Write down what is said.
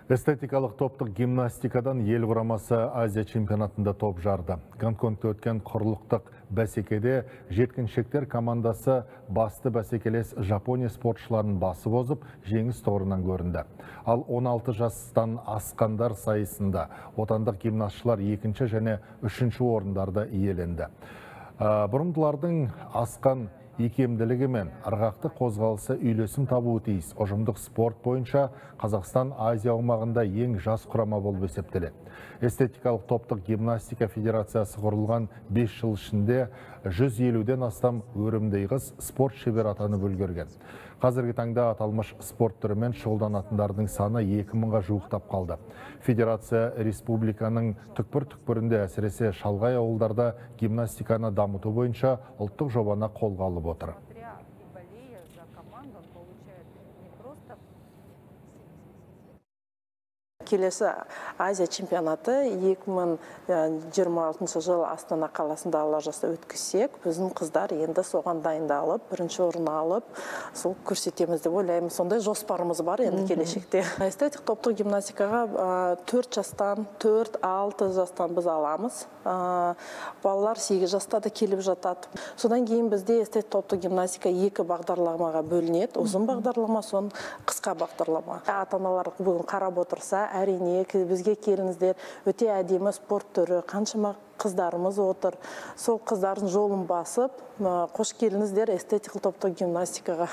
Эстетикалық топтық гимнастикадан ел құрамасы Азия чемпионатында топ жарды. Гонконгта өткен құрлықтық бәсекеде жеткіншектер командасы басты бәсекелес Жапония спортшыларын басып озып, жеңіс тұғырынан көрінді. Ал 16 жастан асқандар сайысында отандық гимнастшылар 2 және 3 орындарды иеленді. Бұрымдылардың асқан икемділігі мен ырғақты қозғалысы үйлесім табуы тиіс. Ұжымдық спорт бойынша Қазақстан Азия аумағында ең жас құрама болып есептеледі. Эстетикалық топтық гимнастика федерациясы құрылған 5 жыл ішінде 150-ден астам өрімдей қыз спорт шебер атанып үлгерген. Қазіргі таңда аталмыш спорт түрімен шұғылданатындардың саны 2000-ға жуықтап қалды. Федерация республиканың түкпір-түкпірінде, әсіресе шалғай ауылдарда гимнастиканы дамыту бойынша ұлттық жобаны қолға алып отыр. Келесі Азия чемпионаты 2026 жыл Астана қаласында алла жаса өткізсек, біздің қыздар енді соған дайындалып, бірінші орын алып, сол көрсетеміз деп ойлаймын. Сондай жоспарымыз бар енді келешекте. Эстетик топтық гимнастикаға 4 жастан, 4-6 жастан біз аламыз. Балалар 8 жаста да келіп жатады. Содан кейін бізде эстетик топтық гимнастика 2 бағдарламаға бөлінеді. Ұзын бағдарлама, сон қысқа бағдарлама. Ата-аналар бүгін қарап отырса, әрине бізге келіңіздер, өте әдемі спорт түрі, қаншама қыздарымыз отыр. Сол қыздардың жолын басып, қош келіңіздер эстетикалық топтық гимнастикаға.